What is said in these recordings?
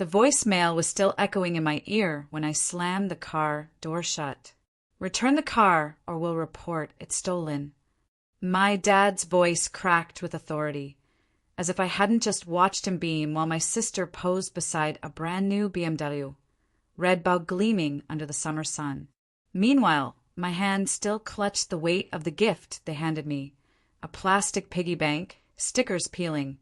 The voicemail was still echoing in my ear when I slammed the car door shut. Return the car or we'll report it stolen. My dad's voice cracked with authority, as if I hadn't just watched him beam while my sister posed beside a brand new BMW, red bug gleaming under the summer sun. Meanwhile, my hand still clutched the weight of the gift they handed me, a plastic piggy bank, stickers peeling,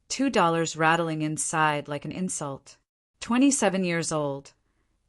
$2 rattling inside like an insult. 27 years old,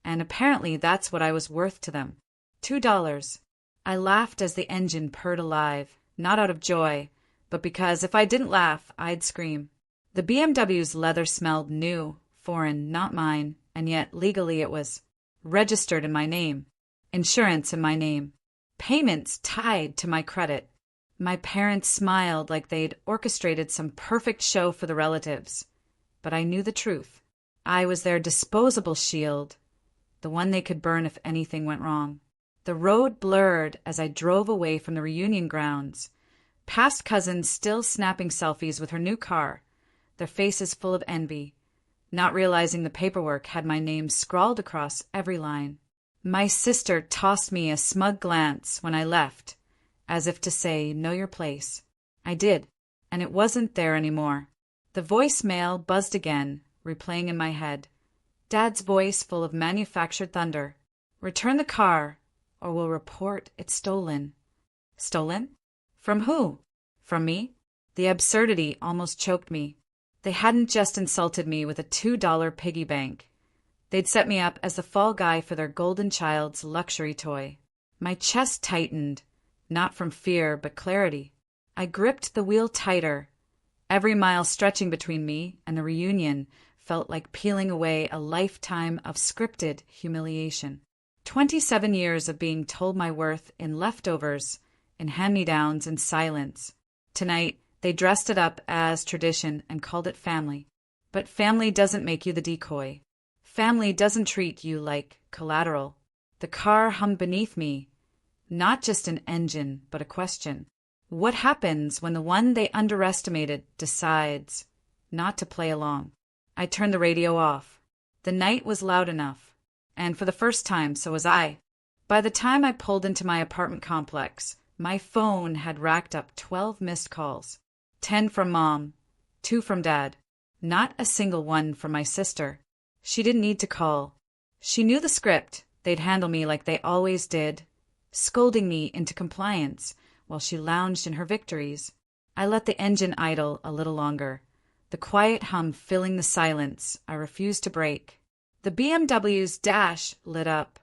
and apparently that's what I was worth to them. $2. I laughed as the engine purred alive, not out of joy, but because if I didn't laugh, I'd scream. The BMW's leather smelled new, foreign, not mine, and yet legally it was registered in my name, insurance in my name, payments tied to my credit. My parents smiled like they'd orchestrated some perfect show for the relatives, but I knew the truth. I was their disposable shield, the one they could burn if anything went wrong. The road blurred as I drove away from the reunion grounds, past cousins still snapping selfies with her new car, their faces full of envy, not realizing the paperwork had my name scrawled across every line. My sister tossed me a smug glance when I left, as if to say, know your place. I did, and it wasn't there anymore. The voicemail buzzed again, replaying in my head. Dad's voice full of manufactured thunder. Return the car, or we'll report it stolen. Stolen? From who? From me? The absurdity almost choked me. They hadn't just insulted me with a $2 piggy bank. They'd set me up as the fall guy for their golden child's luxury toy. My chest tightened, not from fear but clarity. I gripped the wheel tighter. Every mile stretching between me and the reunion felt like peeling away a lifetime of scripted humiliation. 27 years of being told my worth in leftovers, in hand-me-downs, in silence. Tonight, they dressed it up as tradition and called it family. But family doesn't make you the decoy. Family doesn't treat you like collateral. The car hummed beneath me, not just an engine, but a question. What happens when the one they underestimated decides not to play along? I turned the radio off. The night was loud enough, and for the first time, so was I. By the time I pulled into my apartment complex, my phone had racked up 12 missed calls. 10 from Mom, 2 from Dad. Not a single one from my sister. She didn't need to call. She knew the script. They'd handle me like they always did, scolding me into compliance while she lounged in her victories. I let the engine idle a little longer, the quiet hum filling the silence I refused to break. The BMW's dash lit up,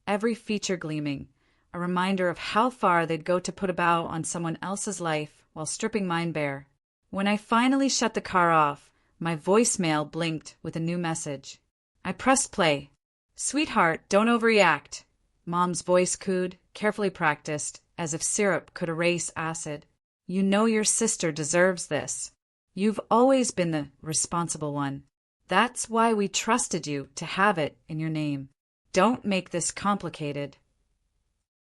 every feature gleaming, a reminder of how far they'd go to put a bow on someone else's life while stripping mine bare. When I finally shut the car off, my voicemail blinked with a new message. I pressed play. Sweetheart, don't overreact. Mom's voice cooed, carefully practiced, as if syrup could erase acid. You know your sister deserves this. You've always been the responsible one. That's why we trusted you to have it in your name. Don't make this complicated.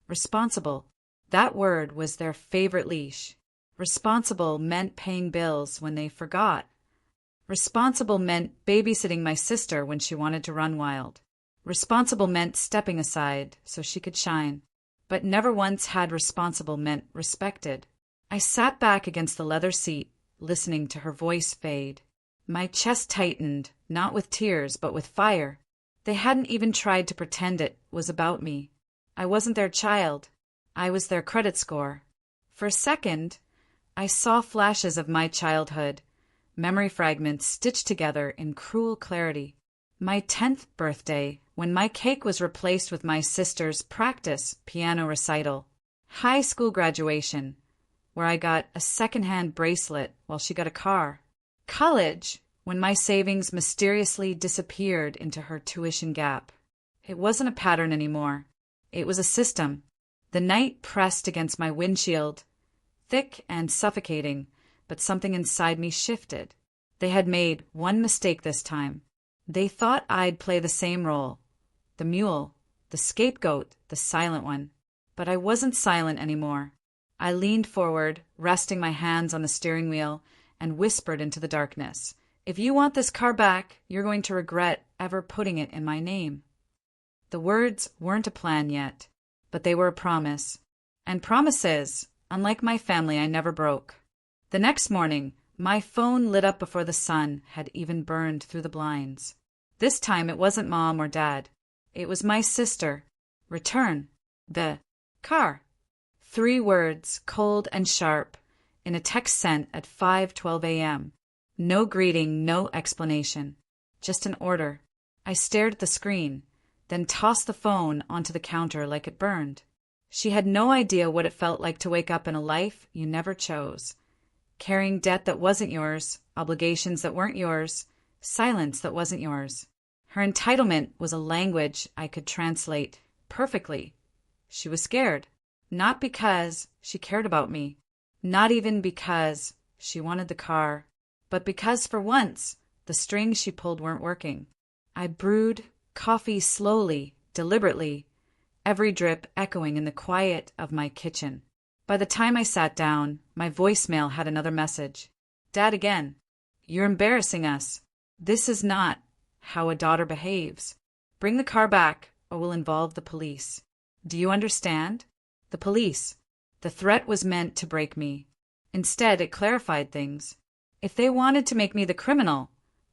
Responsible. That word was their favorite leash. Responsible meant paying bills when they forgot. Responsible meant babysitting my sister when she wanted to run wild. Responsible meant stepping aside so she could shine. But never once had responsible meant respected. I sat back against the leather seat, listening to her voice fade. My chest tightened, not with tears, but with fire. They hadn't even tried to pretend it was about me. I wasn't their child. I was their credit score. For a second, I saw flashes of my childhood, memory fragments stitched together in cruel clarity. My 10th birthday, when my cake was replaced with my sister's practice piano recital. High school graduation, where I got a secondhand bracelet while she got a car. College, when my savings mysteriously disappeared into her tuition gap. It wasn't a pattern anymore. It was a system. The night pressed against my windshield, thick and suffocating, but something inside me shifted. They had made one mistake this time. They thought I'd play the same role. The mule, the scapegoat, the silent one. But I wasn't silent anymore. I leaned forward, resting my hands on the steering wheel, and whispered into the darkness. If you want this car back, you're going to regret ever putting it in my name. The words weren't a plan yet, but they were a promise. And promises, unlike my family, I never broke. The next morning, my phone lit up before the sun had even burned through the blinds. This time it wasn't Mom or Dad. It was my sister. Return the car. 3 words, cold and sharp, in a text sent at 5:12 a.m. No greeting, no explanation. Just an order. I stared at the screen, then tossed the phone onto the counter like it burned. She had no idea what it felt like to wake up in a life you never chose. Carrying debt that wasn't yours, obligations that weren't yours, silence that wasn't yours. Her entitlement was a language I could translate perfectly. She was scared. Not because she cared about me, not even because she wanted the car, but because for once the strings she pulled weren't working. I brewed coffee slowly, deliberately, every drip echoing in the quiet of my kitchen. By the time I sat down, my voicemail had another message. Dad again. You're embarrassing us. This is not how a daughter behaves. Bring the car back or we'll involve the police. Do you understand? The police. The threat was meant to break me. Instead, it clarified things. If they wanted to make me the criminal,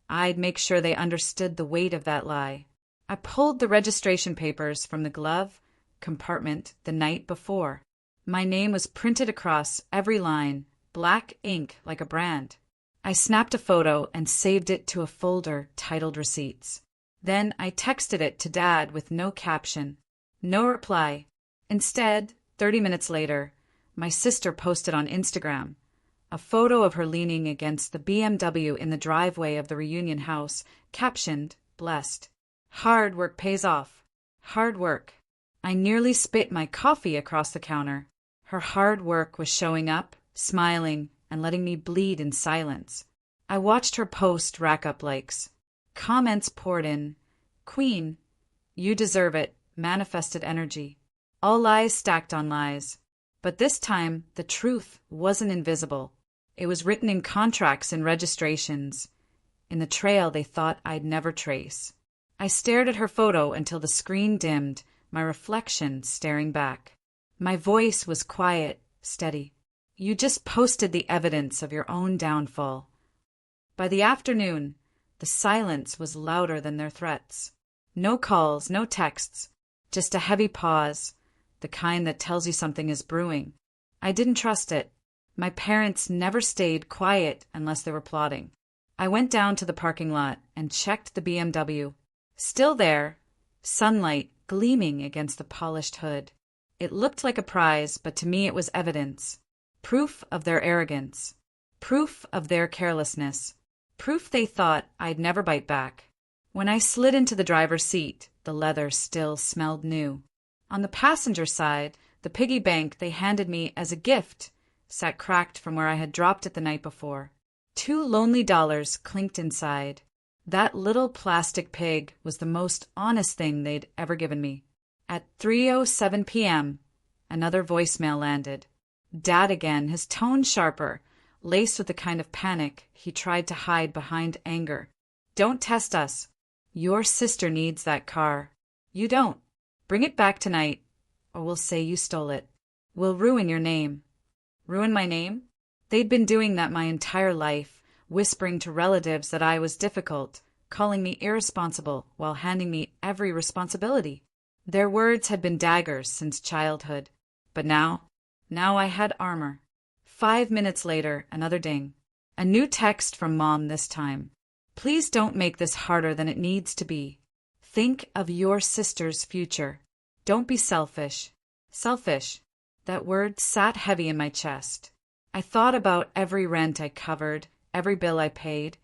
I'd make sure they understood the weight of that lie. I pulled the registration papers from the glove compartment the night before. My name was printed across every line, black ink like a brand. I snapped a photo and saved it to a folder titled Receipts. Then I texted it to Dad with no caption. No reply. Instead, 30 minutes later, my sister posted on Instagram a photo of her leaning against the BMW in the driveway of the reunion house, captioned, Blessed. Hard work pays off. Hard work. I nearly spit my coffee across the counter. Her hard work was showing up, smiling, and letting me bleed in silence. I watched her post rack up likes. Comments poured in. Queen, you deserve it, manifested energy. All lies stacked on lies. But this time, the truth wasn't invisible. It was written in contracts and registrations, in the trail they thought I'd never trace. I stared at her photo until the screen dimmed, my reflection staring back. My voice was quiet, steady. You just posted the evidence of your own downfall. By the afternoon, the silence was louder than their threats. No calls, no texts, just a heavy pause, the kind that tells you something is brewing. I didn't trust it. My parents never stayed quiet unless they were plotting. I went down to the parking lot and checked the BMW. Still there, sunlight gleaming against the polished hood. It looked like a prize, but to me it was evidence. Proof of their arrogance. Proof of their carelessness. Proof they thought I'd never bite back. When I slid into the driver's seat, the leather still smelled new. On the passenger side, the piggy bank they handed me as a gift sat cracked from where I had dropped it the night before. 2 lonely dollars clinked inside. That little plastic pig was the most honest thing they'd ever given me. At 3:07 p.m., another voicemail landed. Dad again, his tone sharper, laced with the kind of panic he tried to hide behind anger. Don't test us. Your sister needs that car. You don't. Bring it back tonight, or we'll say you stole it. We'll ruin your name. Ruin my name? They'd been doing that my entire life, whispering to relatives that I was difficult, calling me irresponsible while handing me every responsibility. Their words had been daggers since childhood. But now I had armor. 5 minutes later, another ding. A new text from Mom this time. Please don't make this harder than it needs to be. Think of your sister's future. Don't be selfish. Selfish. That word sat heavy in my chest. I thought about every rent I covered, every bill I paid,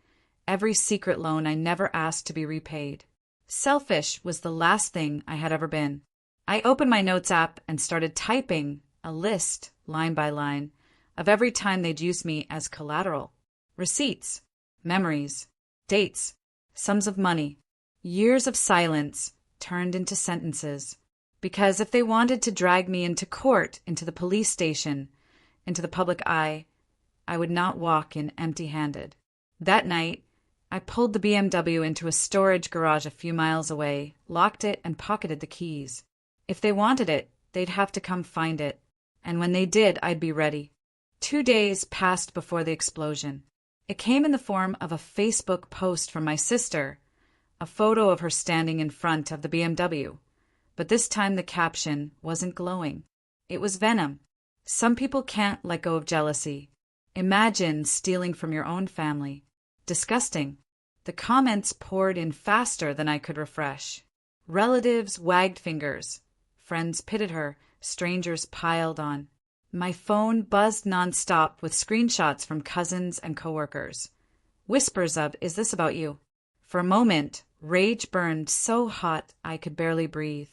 every secret loan I never asked to be repaid. Selfish was the last thing I had ever been. I opened my notes app and started typing a list, line by line, of every time they'd used me as collateral. Receipts, memories, dates, sums of money, years of silence turned into sentences. Because if they wanted to drag me into court, into the police station, into the public eye, I would not walk in empty-handed. That night, I pulled the BMW into a storage garage a few miles away, locked it, and pocketed the keys. If they wanted it, they'd have to come find it. And when they did, I'd be ready. 2 days passed before the explosion. It came in the form of a Facebook post from my sister, a photo of her standing in front of the BMW. But this time the caption wasn't glowing. It was venom. Some people can't let go of jealousy. Imagine stealing from your own family. Disgusting. The comments poured in faster than I could refresh. Relatives wagged fingers. Friends pitted her. Strangers piled on. My phone buzzed nonstop with screenshots from cousins and coworkers. Whispers of, "Is this about you?" For a moment, rage burned so hot I could barely breathe.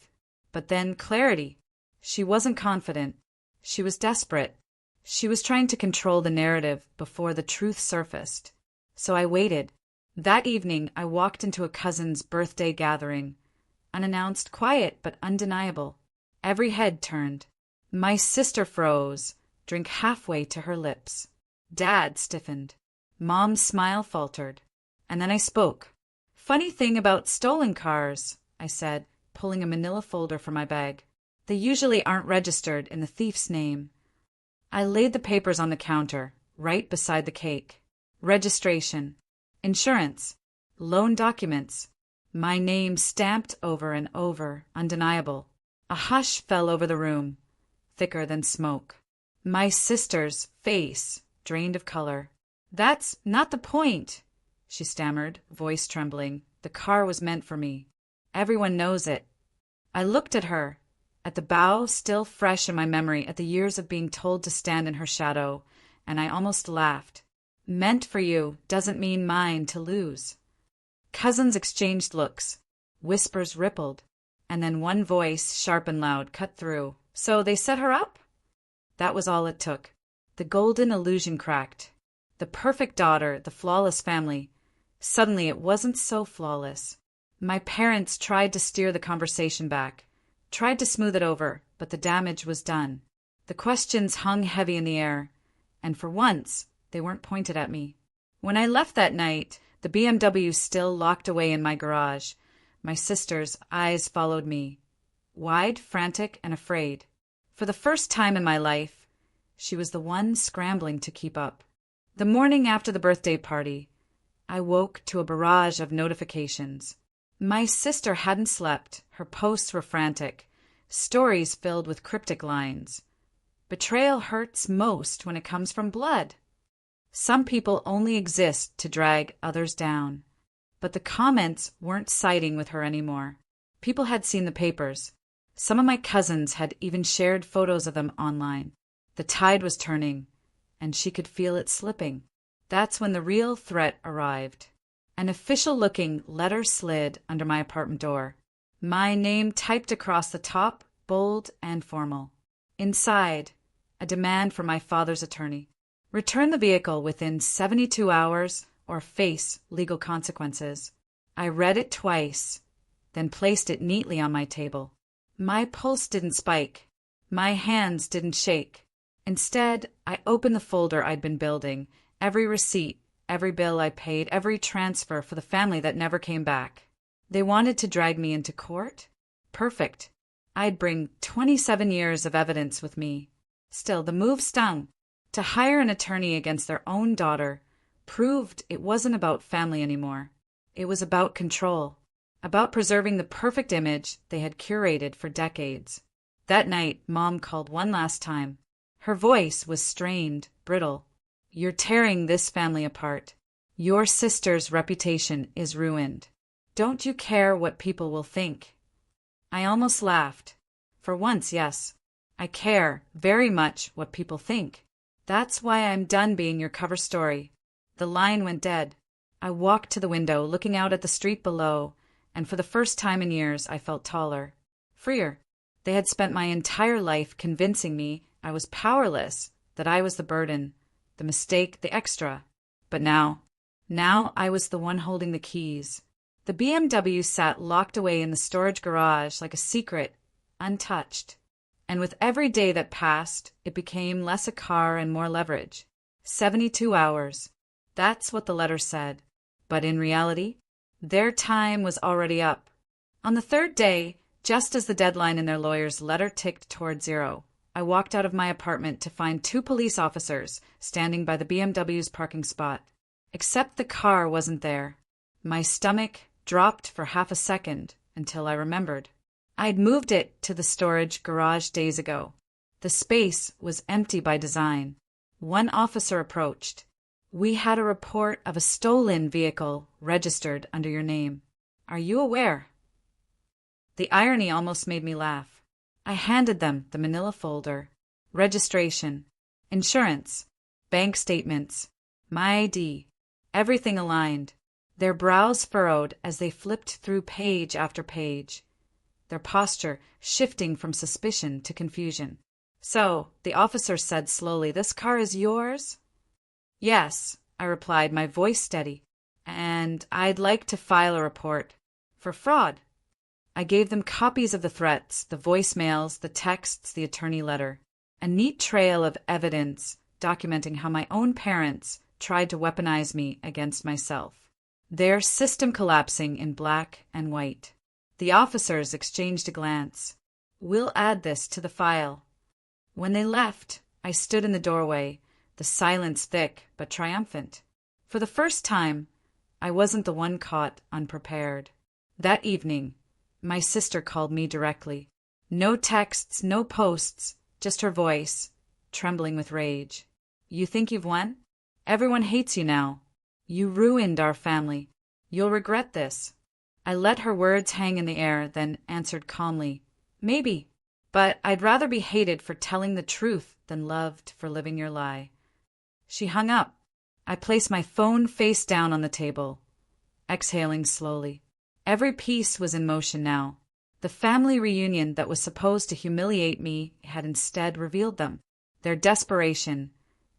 But then clarity. She wasn't confident. She was desperate. She was trying to control the narrative before the truth surfaced. So I waited. That evening, I walked into a cousin's birthday gathering. Unannounced, quiet, but undeniable. Every head turned. My sister froze, drink halfway to her lips. Dad stiffened. Mom's smile faltered. And then I spoke. "Funny thing about stolen cars," I said, pulling a manila folder from my bag. "They usually aren't registered in the thief's name." I laid the papers on the counter, right beside the cake. Registration, insurance, loan documents. My name stamped over and over, undeniable. A hush fell over the room, thicker than smoke. My sister's face drained of color. "That's not the point," she stammered, voice trembling. "The car was meant for me. Everyone knows it." I looked at her, at the bow still fresh in my memory, at the years of being told to stand in her shadow, and I almost laughed. "Meant for you doesn't mean mine to lose." Cousins exchanged looks. Whispers rippled. And then one voice, sharp and loud, cut through. "So they set her up?" That was all it took. The golden illusion cracked. The perfect daughter, the flawless family. Suddenly it wasn't so flawless. My parents tried to steer the conversation back, tried to smooth it over, but the damage was done. The questions hung heavy in the air, and for once, they weren't pointed at me. When I left that night, the BMW still locked away in my garage. My sister's eyes followed me, wide, frantic, and afraid. For the first time in my life, she was the one scrambling to keep up. The morning after the birthday party, I woke to a barrage of notifications. My sister hadn't slept. Her posts were frantic, stories filled with cryptic lines. Betrayal hurts most when it comes from blood. Some people only exist to drag others down. But the comments weren't siding with her anymore. People had seen the papers. Some of my cousins had even shared photos of them online. The tide was turning, and she could feel it slipping. That's when the real threat arrived. An official-looking letter slid under my apartment door. My name typed across the top, bold and formal. Inside, a demand from my father's attorney. Return the vehicle within 72 hours or face legal consequences. I read it twice, then placed it neatly on my table. My pulse didn't spike. My hands didn't shake. Instead, I opened the folder I'd been building, every receipt, every bill I paid, every transfer for the family that never came back. They wanted to drag me into court? Perfect. I'd bring 27 years of evidence with me. Still, the move stung. To hire an attorney against their own daughter proved it wasn't about family anymore. It was about control, about preserving the perfect image they had curated for decades. That night, Mom called one last time. Her voice was strained, brittle. "You're tearing this family apart. Your sister's reputation is ruined. Don't you care what people will think?" I almost laughed. For once, yes. I care very much what people think. That's why I'm done being your cover story. The line went dead. I walked to the window, looking out at the street below, and for the first time in years I felt taller, freer. They had spent my entire life convincing me I was powerless, that I was the burden, the mistake, the extra. But now I was the one holding the keys. The BMW sat locked away in the storage garage like a secret, untouched. And with every day that passed, it became less a car and more leverage. 72 hours. That's what the letter said. But in reality, their time was already up. On the third day, just as the deadline in their lawyer's letter ticked toward zero, I walked out of my apartment to find 2 police officers standing by the BMW's parking spot. Except the car wasn't there. My stomach dropped for half a second until I remembered. I'd moved it to the storage garage days ago. The space was empty by design. One officer approached. "We had a report of a stolen vehicle registered under your name. Are you aware?" The irony almost made me laugh. I handed them the manila folder. Registration, insurance, bank statements, my ID. Everything aligned. Their brows furrowed as they flipped through page after page, their posture shifting from suspicion to confusion. "So," the officer said slowly, "this car is yours?" "Yes," I replied, my voice steady. "And I'd like to file a report for fraud." I gave them copies of the threats, the voicemails, the texts, the attorney letter, a neat trail of evidence documenting how my own parents tried to weaponize me against myself, their system collapsing in black and white. The officers exchanged a glance. "We'll add this to the file." When they left, I stood in the doorway, the silence thick but triumphant. For the first time, I wasn't the one caught unprepared. That evening, my sister called me directly. No texts, no posts, just her voice, trembling with rage. "You think you've won? Everyone hates you now. You ruined our family. You'll regret this." I let her words hang in the air, then answered calmly, "Maybe, but I'd rather be hated for telling the truth than loved for living your lie." She hung up. I placed my phone face down on the table, exhaling slowly. Every piece was in motion now. The family reunion that was supposed to humiliate me had instead revealed them. Their desperation,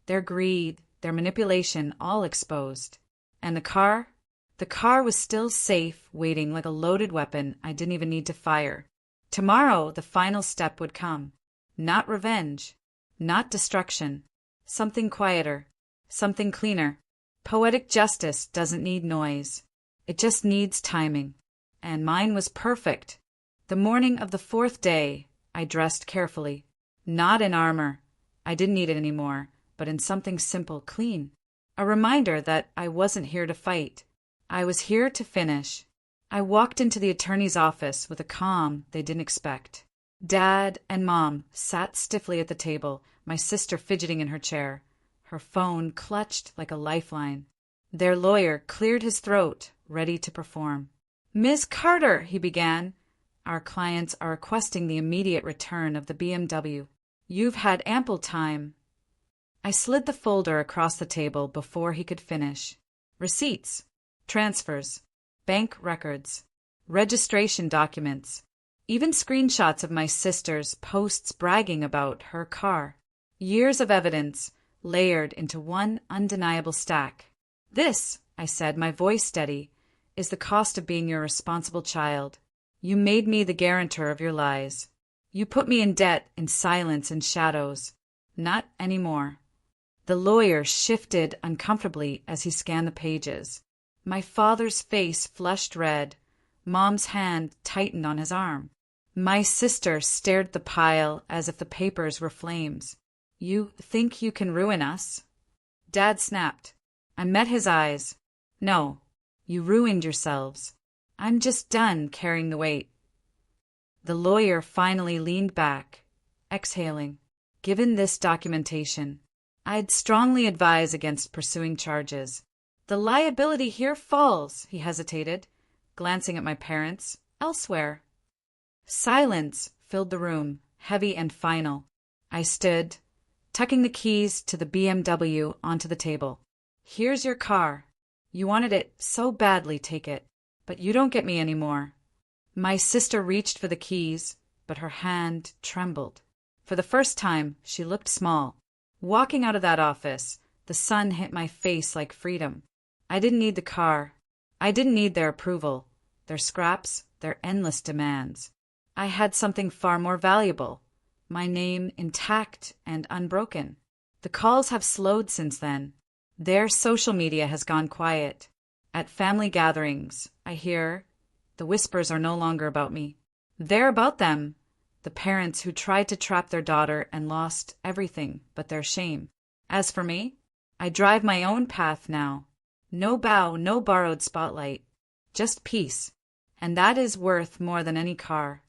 their greed, their manipulation, all exposed. And the car? The car was still safe, waiting like a loaded weapon I didn't even need to fire. Tomorrow, the final step would come. Not revenge, not destruction. Something quieter, something cleaner. Poetic justice doesn't need noise. It just needs timing. And mine was perfect. The morning of the 4th day, I dressed carefully. Not in armor. I didn't need it anymore, but in something simple, clean. A reminder that I wasn't here to fight. I was here to finish. I walked into the attorney's office with a calm they didn't expect. Dad and Mom sat stiffly at the table, my sister fidgeting in her chair, her phone clutched like a lifeline. Their lawyer cleared his throat, ready to perform. "Ms. Carter," he began, "our clients are requesting the immediate return of the BMW. You've had ample time." I slid the folder across the table before he could finish. Receipts, transfers, bank records, registration documents, even screenshots of my sister's posts bragging about her car. Years of evidence layered into one undeniable stack. "This," I said, my voice steady, "is the cost of being your responsible child. You made me the guarantor of your lies. You put me in debt, in silence, in shadows. Not anymore." The lawyer shifted uncomfortably as he scanned the pages. My father's face flushed red. Mom's hand tightened on his arm. My sister stared at the pile as if the papers were flames. "You think you can ruin us?" Dad snapped. I met his eyes. "No, you ruined yourselves. I'm just done carrying the weight." The lawyer finally leaned back, exhaling. "Given this documentation, I'd strongly advise against pursuing charges. The liability here falls," he hesitated, glancing at my parents, "elsewhere." Silence filled the room, heavy and final. I stood, tucking the keys to the BMW onto the table. "Here's your car. You wanted it so badly, take it. But you don't get me anymore." My sister reached for the keys, but her hand trembled. For the first time, she looked small. Walking out of that office, the sun hit my face like freedom. I didn't need the car. I didn't need their approval, their scraps, their endless demands. I had something far more valuable, my name intact and unbroken. The calls have slowed since then. Their social media has gone quiet. At family gatherings, I hear the whispers are no longer about me. They're about them, the parents who tried to trap their daughter and lost everything but their shame. As for me, I drive my own path now. No bow, no borrowed spotlight, just peace, and that is worth more than any car.